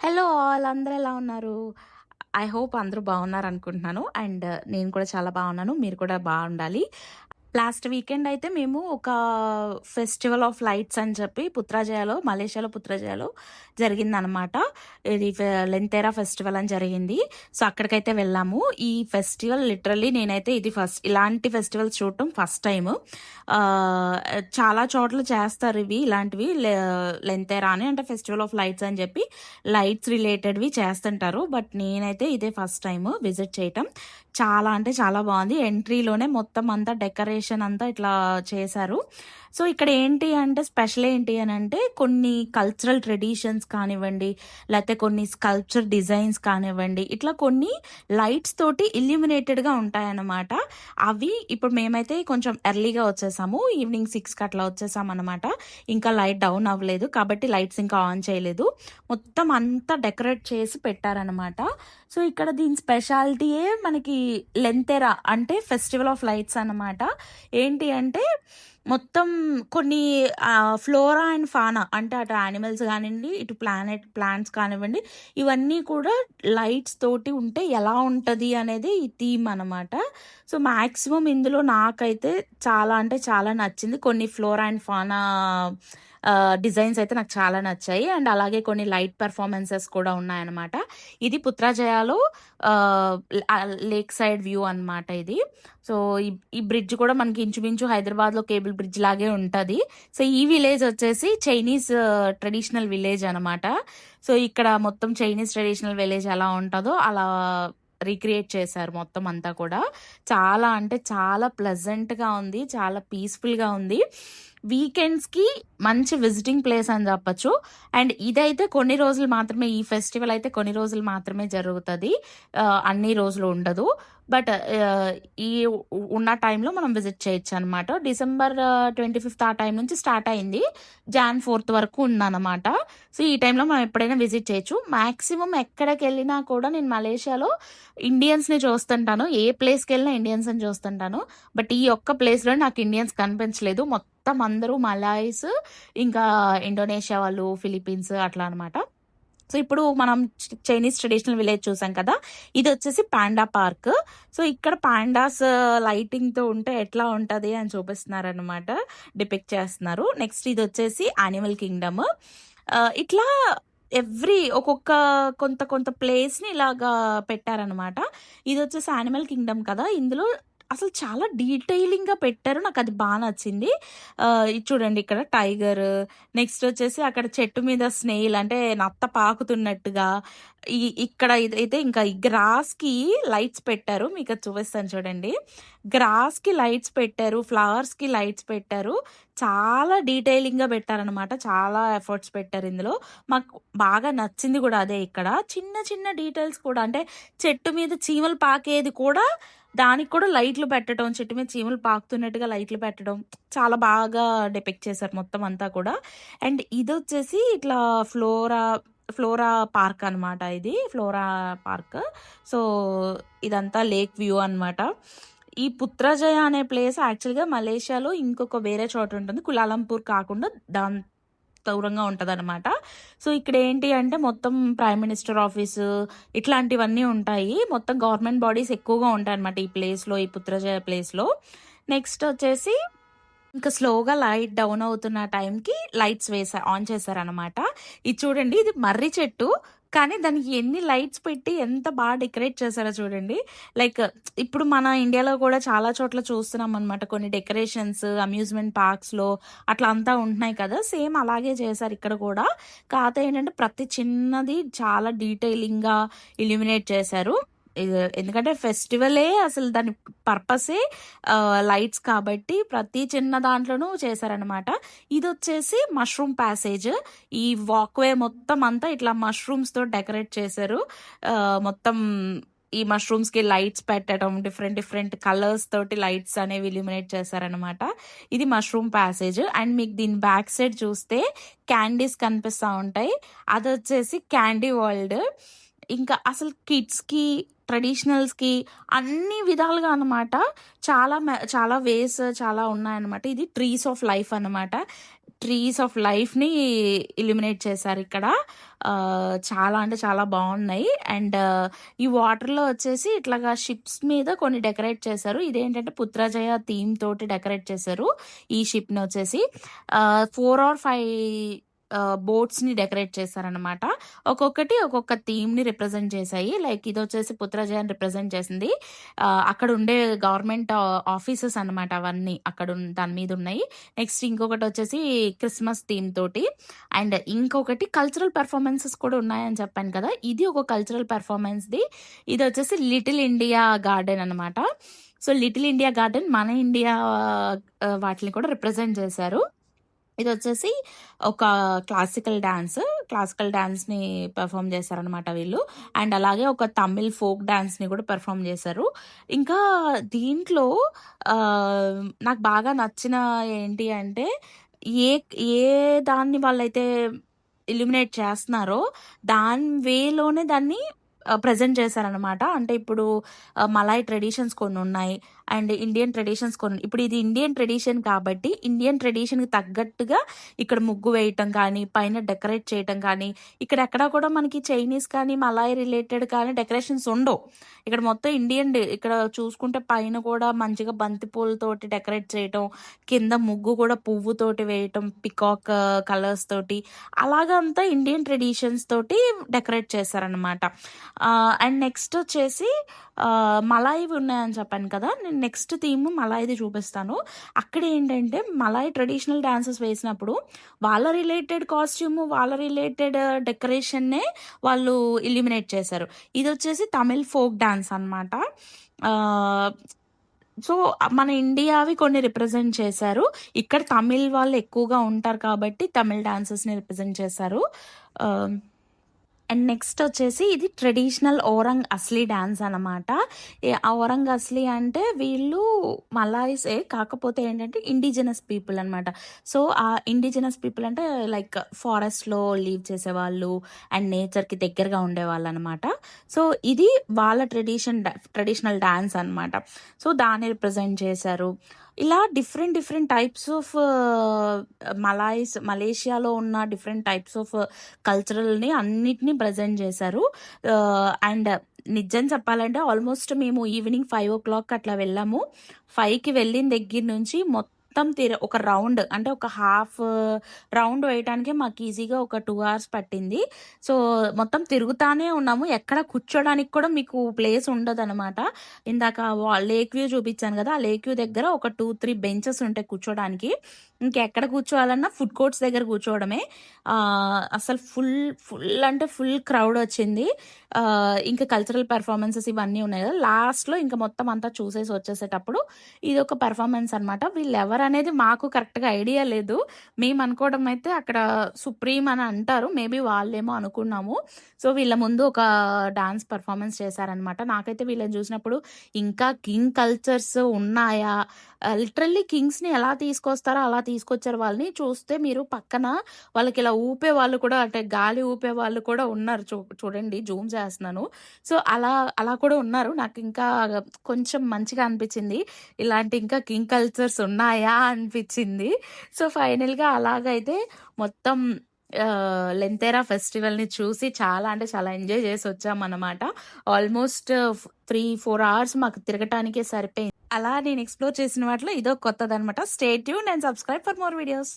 Hello all అందరూ ఎలా ఉన్నారు? ఐ హోప్ అందరూ బాగున్నారనుకుంటున్నాను. అండ్ నేను కూడా చాలా బాగున్నాను. మీరు కూడా బాగుండాలి. లాస్ట్ వీకెండ్ అయితే మేము ఒక ఫెస్టివల్ ఆఫ్ లైట్స్ అని చెప్పి మలేషియాలో పుత్రజయలో జరిగిందనమాట. ఇది లెంతేరా ఫెస్టివల్ అని జరిగింది. సో, అక్కడికైతే వెళ్ళాము. ఈ ఫెస్టివల్ లిటరల్లీ నేనైతే ఇది ఇలాంటి ఫెస్టివల్స్ చూడటం ఫస్ట్ టైము. చాలా చోట్ల చేస్తారు ఇలాంటివి. లెంతేరా అని అంటే ఫెస్టివల్ ఆఫ్ లైట్స్ అని చెప్పి లైట్స్ రిలేటెడ్‌వి చేస్తుంటారు. బట్ నేనైతే ఇదే ఫస్ట్ టైము విజిట్ చేయటం. చాలా అంటే చాలా బావుంది. ఎంట్రీలోనే మొత్తం అంతా డెకరేషన్ అంతా ఇట్లా చేశారు. సో, ఇక్కడ ఏంటి అంటే స్పెషల్ ఏంటి అనంటే కొన్ని కల్చరల్ ట్రెడిషన్స్ కానివ్వండి, లేతే కొన్ని స్కల్ప్చర్ డిజైన్స్ కానివ్వండి, ఇట్లా కొన్ని లైట్స్ తోటి ఇల్యూమినేటెడ్‌గా ఉంటాయన్నమాట. అవి ఇప్పుడు మేమైతే కొంచెం ఎర్లీగా వచ్చేసాము. ఈవినింగ్ 6కి అట్లా వచ్చేసామన్నమాట. ఇంకా లైట్ డౌన్ అవ్వలేదు. కాబట్టి లైట్స్ ఇంకా ఆన్ చేయలేదు. మొత్తం అంతా డెకరేట్ చేసి పెట్టారనమాట. సో, ఇక్కడ దీని స్పెషాలిటీయే మనకి లెంతెరా అంటే ఫెస్టివల్ ఆఫ్ లైట్స్ అన్నమాట. ఏంటి అంటే మొత్తం కొన్ని ఫ్లోరా అండ్ ఫానా అంటే అటు యానిమల్స్ గానియండి, ఇటు ప్లాంట్స్ కానివ్వండి, ఇవన్నీ కూడా లైట్స్ తోటి ఉంటే ఎలా ఉంటది అనేది ఈ థీమ్ అనమాట. సో, మాక్సిమం ఇందులో నాకైతే చాలా అంటే చాలా నచ్చింది. కొన్ని ఫ్లోరా అండ్ ఫానా డిజైన్స్ అయితే నాకు చాలా నచ్చాయి. అండ్ అలాగే కొన్ని లైట్ పెర్ఫార్మన్సెస్ కూడా ఉన్నాయన్నమాట. ఇది పుత్రాజయాలో లేక్ సైడ్ వ్యూ అనమాట ఇది. సో, ఈ బ్రిడ్జ్ కూడా మనకి ఇంచుమించు హైదరాబాద్‌లో కేబుల్ బ్రిడ్జ్ లాగే ఉంటది. సో, ఈ విలేజ్ వచ్చేసి చైనీస్ ట్రెడిషనల్ విలేజ్ అనమాట. సో, ఇక్కడ మొత్తం చైనీస్ ట్రెడిషనల్ విలేజ్ ఎలా ఉంటదో అలా రీక్రియేట్ చేశారు మొత్తం అంతా కూడా. చాలా అంటే చాలా ప్లెజెంట్‌గా ఉంది. చాలా పీస్‌ఫుల్‌గా ఉంది. వీకెండ్స్‌కి మంచి విజిటింగ్ ప్లేస్ అని చెప్పొచ్చు. అండ్ ఇదైతే కొన్ని రోజులు మాత్రమే, ఈ ఫెస్టివల్ అయితే కొన్ని రోజులు మాత్రమే జరుగుతది. అన్ని రోజులు ఉండదు. బట్ ఈ ఉన్న టైంలో మనం విజిట్ చేయొచ్చనమాట. డిసెంబర్ 25థ్ ఆ టైం నుంచి స్టార్ట్ అయింది. జాన్ 4థ్ వరకు ఉందనమాట. సో, ఈ టైంలో మనం ఎప్పుడైనా విజిట్ చేయొచ్చు. మాక్సిమం ఎక్కడికెళ్ళినా కూడా నేను మలేషియాలో ఇండియన్స్‌ని చూస్తుంటాను. ఏ ప్లేస్‌కెళ్ళినా ఇండియన్స్‌ని చూస్తుంటాను. బట్ ఈ ఒక్క ప్లేస్‌లో నాకు ఇండియన్స్ కనిపించలేదు. మొత్తం అందరూ మలాయ్స్, ఇంకా ఇండోనేషియా వాళ్ళు, ఫిలిప్పీన్స్ అట్లా అనమాట. సో, ఇప్పుడు మనం చైనీస్ ట్రెడిషనల్ విలేజ్ చూసాం కదా! ఇదొచ్చేసి పాండా పార్క్. సో, ఇక్కడ పాండాస్ లైటింగ్‌తో ఉంటే ఎట్లా ఉంటది అని చూపిస్తున్నారనమాట. డిపిక్ట్ చేస్తున్నారు. నెక్స్ట్ ఇదొచ్చేసి యానిమల్ కింగ్డమ్. ఇట్లా ఒక్కొక్క కొంత కొంత ప్లేస్‌ని ఇలాగా పెట్టారనమాట. ఇదొచ్చేసి యానిమల్ కింగ్డమ్ కదా! ఇందులో అసలు చాలా డీటెయిలింగ్‌గా పెట్టారు. నాకది నచ్చింది. ఇది చూడండి ఇక్కడ టైగర్, నెక్స్ట్ వచ్చేసి అక్కడ చెట్టు మీద స్నేయిల్ అంటే నత్త పాకుతున్నట్టుగా, ఇక్కడ ఇదైతే ఇంకా ఈ గ్రాస్‌కి లైట్స్ పెట్టారు. మీకది చూపిస్తాను చూడండి. గ్రాస్‌కి లైట్స్ పెట్టారు. ఫ్లవర్స్‌కి లైట్స్ పెట్టారు. చాలా డీటెయిలింగ్‌గా పెట్టారనమాట. చాలా ఎఫర్ట్స్ పెట్టారు ఇందులో. మాకు బాగా నచ్చింది గూడా అదే ఇక్కడ. చిన్న చిన్న డీటెయిల్స్ కూడా అంటే చెట్టు మీద చీమలు పాకేది కూడా దానికి కూడా లైట్లు పెట్టడం, చెట్టు మీద చీమలు పాకుతున్నట్టుగా లైట్లు పెట్టడం చాలా బాగా డిపిక్ట్ చేశారు మొత్తం అంతా కూడా. అండ్ ఇదొచ్చేసి ఇట్లా ఫ్లోరా పార్క్ అనమాట ఇది. Flora park. సో, ఇదంతా లేక్ వ్యూ అనమాట. ఈ పుత్రజయ అనే ప్లేస్ యాక్చువల్‌గా మలేషియాలో ఇంకొక వేరే చోట ఉంటుంది. కులాలంపూర్ కాకుండా దూరంగా ఉంటదనమాట. సో, ఇక్కడేంటి అంటే మొత్తం ప్రైమ్ మినిస్టర్ ఆఫీసు ఇట్లాంటివన్నీ ఉంటాయి. మొత్తం గవర్నమెంట్ బాడీస్ ఎక్కువగా ఉంటాయనమాట ఈ ప్లేస్‌లో, ఈ పుత్రజయ ప్లేస్‌లో. నెక్స్ట్ వచ్చేసి ఇంకా స్లోగా లైట్ డౌన్ అవుతున్న టైంకి లైట్స్ ఆన్ చేశారనమాట. ఇది చూడండి, ఇది మర్రి చెట్టు. కానీ దానికి ఎన్ని లైట్స్ పెట్టి ఎంత డెకరేట్ చేశారో చూడండి. లైక్ ఇప్పుడు మన ఇండియాలో కూడా చాలా చోట్ల చూస్తున్నామనమాట. కొన్ని డెకరేషన్స్ అమ్యూజ్మెంట్ పార్క్స్‌లో అట్లా అంతా ఉంటున్నాయి కదా! సేమ్ అలాగే చేశారు ఇక్కడ కూడా. కాకపోతే ఏంటంటే ప్రతి చిన్నది చాలా డీటెయిలింగ్‌గా ఇల్యూమినేట్ చేశారు. ఎందుకంటే ఫెస్టివలే అసలు దాని పర్పసే లైట్స్ కాబట్టి ప్రతి చిన్న దాంట్లోనూ చేశారనమాట. ఇదొచ్చేసి మష్రూమ్ ప్యాసేజ్. ఈ వాక్‌వే మొత్తం అంతా ఇట్లా మష్రూమ్స్‌తో డెకరేట్ చేశారు. మొత్తం ఈ మష్రూమ్స్‌కి లైట్స్ పెట్టడం, డిఫరెంట్ డిఫరెంట్ కలర్స్ తోటి లైట్స్ అనేవి ఇల్యూమినేట్ చేశారనమాట. ఇది మష్రూమ్ ప్యాసేజ్. అండ్ మీకు దీని బ్యాక్ సైడ్ చూస్తే క్యాండీస్ కనిపిస్తా ఉంటాయి. అదొచ్చేసి క్యాండీ వరల్డ్. ఇంకా అసలు కిడ్స్‌కి, ట్రెడిషనల్స్‌కి అన్ని విధాలుగా అనమాట. చాలా వేస్ చాలా ఉన్నాయన్నమాట. ఇది ట్రీస్ ఆఫ్ లైఫ్ అనమాట. ట్రీస్ ఆఫ్ లైఫ్‌ని ఇల్యుమినేట్ చేశారిక్కడ. చాలా అంటే చాలా బావున్నాయి. అండ్ ఈ వాటర్‌లో వచ్చేసి ఇట్లాగా షిప్స్ మీద కొన్ని డెకరేట్ చేశారు. ఇదేంటంటే 'పుత్రజయ' థీమ్ తోటి డెకరేట్ చేశారు ఈ షిప్‌నొచ్చేసి. 4 ఆర్ 5 బోట్స్‌ని డెకరేట్ చేశారనమాట. ఒక్కొక్కటి ఒక్కొక్క థీమ్‌ని రిప్రజెంట్ చేశాయి. లైక్ ఇదొచ్చేసి 'పుత్రజయ'ని రిప్రజెంట్ చేసింది. అక్కడుండే గవర్నమెంట్ ఆఫీసెస్ అనమాట అవన్నీ. దాని మీదున్నాయి. నెక్స్ట్ ఇంకొకటొచ్చేసి క్రిస్మస్ థీమ్ తోటి. అండ్ ఇంకొకటి కల్చరల్ పెర్ఫార్మన్సెస్ కూడా ఉన్నాయని చెప్పాను కదా! ఇది ఒక కల్చరల్ పెర్ఫార్మన్స్‌ది. ఇదొచ్చేసి 'లిటిల్ ఇండియా గార్డెన్' అనమాట. సో, 'లిటిల్ ఇండియా గార్డెన్' మన ఇండియా వాటిని కూడా రిప్రజెంట్ చేశారు. ఇదొచ్చేసి ఒక క్లాసికల్ డాన్స్‌ని పెర్ఫార్మ్ చేశారనమాట వీళ్ళు. అండ్ అలాగే ఒక తమిళ్ ఫోక్ డాన్స్‌ని కూడా పెర్ఫార్మ్ చేశారు. ఇంకా దీంట్లో నాకు బాగా నచ్చిన ఏంటి అంటే, ఏ ఏ దాన్ని వాళ్ళైతే ఇల్యుమినేట్ చేస్తున్నారో, దాని వేలోనే దాన్ని ప్రెజెంట్ చేశారనమాట. అంటే ఇప్పుడు మలాయ్ ట్రెడిషన్స్ కొన్నున్నాయి. అండ్ ఇండియన్ ట్రెడిషన్స్ కొన్ని. ఇప్పుడు ఇది ఇండియన్ ట్రెడిషన్ కాబట్టి, ఇండియన్ ట్రెడిషన్‌కి తగ్గట్టుగా ఇక్కడ ముగ్గు వేయటం కానీ, పైన డెకరేట్ చేయటం కానీ, ఇక్కడెక్కడా కూడా మనకి చైనీస్ కానీ, మలాయ్ రిలేటెడ్ కానీ డెకరేషన్స్ ఉండవు. ఇక్కడ మొత్తం ఇక్కడ చూసుకుంటే పైన కూడా మంచిగా బంతి పూలతోటి డెకరేట్ చేయటం, కింద ముగ్గు కూడా పువ్వుతోటి వేయటం, పికాక్ కలర్స్ తోటి, అలాగా అంతా ఇండియన్ ట్రెడిషన్స్ తోటి డెకరేట్ చేశారనమాట. అండ్ నెక్స్ట్ వచ్చేసి మలాయివి ఉన్నాయని చెప్పాను కదా! నేను నెక్స్ట్ థీమ్ మలాయిది చూపిస్తాను. అక్కడ ఏంటంటే మలాయ్ ట్రెడిషనల్ డాన్సెస్ వేసినప్పుడు వాళ్ళ రిలేటెడ్ కాస్ట్యూమ్, వాళ్ళ రిలేటెడ్ డెకరేషన్‌నే వాళ్ళు ఇల్యుమినేట్ చేశారు. ఇదొచ్చేసి తమిళ్ ఫోక్ డాన్స్ అనమాట. సో, మన ఇండియావి కొన్ని రిప్రజెంట్ చేశారు. ఇక్కడ తమిళ్ వాళ్ళు ఎక్కువగా ఉంటారు కాబట్టి తమిళ్ డాన్సెస్‌ని రిప్రజెంట్ చేశారు. ఆహ్ అండ్ నెక్స్ట్ వచ్చేసి ఇది ట్రెడిషనల్ ఓరంగ్ అస్లీ డాన్స్ అనమాట. ఓరంగ్ అస్లీ అంటే వీళ్ళు మలాయిసే, కాకపోతే ఏంటంటే ఇండిజినస్ పీపుల్ అనమాట. సో, ఆ ఇండిజినస్ పీపుల్ అంటే లైక్ ఫారెస్ట్‌లో లీవ్ చేసేవాళ్ళు అండ్ నేచర్‌కి దగ్గరగా ఉండేవాళ్ళనమాట. సో, ఇది వాళ్ళ ట్రెడిషనల్ డాన్స్ అనమాట. సో, దాన్ని రిప్రజెంట్ చేశారు. ఇలా డిఫరెంట్ టైప్స్ ఆఫ్ మలేషియాలో ఉన్న డిఫరెంట్ టైప్స్ ఆఫ్ కల్చరల్‌ని అన్నిటిని ప్రెజెంట్ చేశారు. అండ్ నిజం చెప్పాలంటే ఆల్మోస్ట్ మేము ఈవినింగ్ 5:00 అట్లా వెళ్ళాము. 5కి వెళ్ళిన దగ్గర నుంచి మొత్తం ఒక రౌండ్ అంటే ఒక హాఫ్ రౌండ్ వేయటానికే మాకు ఈజీగా ఒక 2 అవర్స్ పట్టింది. సో, మొత్తం తిరుగుతానే ఉన్నాము. ఎక్కడ కూర్చోడానికి కూడా మీకు ప్లేస్ ఉండదనమాట. ఇందాక లేక్ వ్యూ చూపించాను కదా! ఆ లేక్ వ్యూ దగ్గర ఒక 2, 3 బెంచెస్ ఉంటాయి కూర్చోడానికి. ఇంకెక్కడ కూర్చోవాలన్నా ఫుడ్ కోర్ట్స్ దగ్గర కూర్చోవడమే. అసలు ఫుల్ అంటే ఫుల్ క్రౌడ్ వచ్చింది. ఇంకా కల్చరల్ పెర్ఫార్మన్సెస్ ఇవన్నీ ఉన్నాయి కదా! లాస్ట్‌లో ఇంకా మొత్తం అంతా చూసేసి వచ్చేసేటప్పుడు ఇదొక పెర్ఫార్మన్స్ అనమాట. వీళ్ళెవరనేది మాకు కరెక్ట్‌గా ఐడియా లేదు. మేము అనుకోవడం అయితే అక్కడ సుప్రీం అని అంటారు. మేబీ వాళ్ళేమో అనుకున్నాము. సో, వీళ్ళ ముందు ఒక డాన్స్ పెర్ఫార్మన్స్ చేశారనమాట. నాకైతే వీళ్ళని చూసినప్పుడు ఇంకా కింగ్ కల్చర్స్ ఉన్నాయా? లిటరల్లీ కింగ్స్‌ని ఎలా తీసుకొస్తారో అలా తీసుకొచ్చారు వాళ్ళని. చూస్తే మీరు పక్కన వాళ్ళకిలా ఊపేవాళ్ళు కూడా, అంటే గాలి ఊపేవాళ్ళు కూడా ఉన్నారు. చూడండి, జూమ్ చేస్తున్నాను. సో, అలా కూడా ఉన్నారు. నాకింకా కొంచెం మంచిగా అనిపిచ్చింది. ఇలాంటి ఇంకా కింగ్ కల్చర్స్ ఉన్నాయా అనిపిచ్చింది. సో, ఫైనల్‌గా అలాగైతే మొత్తం లెంతేరా ఫెస్టివల్‌ని చూసి చాలా అంటే చాలా ఎంజాయ్ చేసొచ్చామనమాట. ఆల్మోస్ట్ 3, 4 అవర్స్ మాకు తిరగటానికే సరిపోయింది. అలా నేను ఎక్స్‌ప్లోర్ చేసిన వాటిలో ఇదో కొత్తదనమాట. Stay tuned and subscribe for more videos.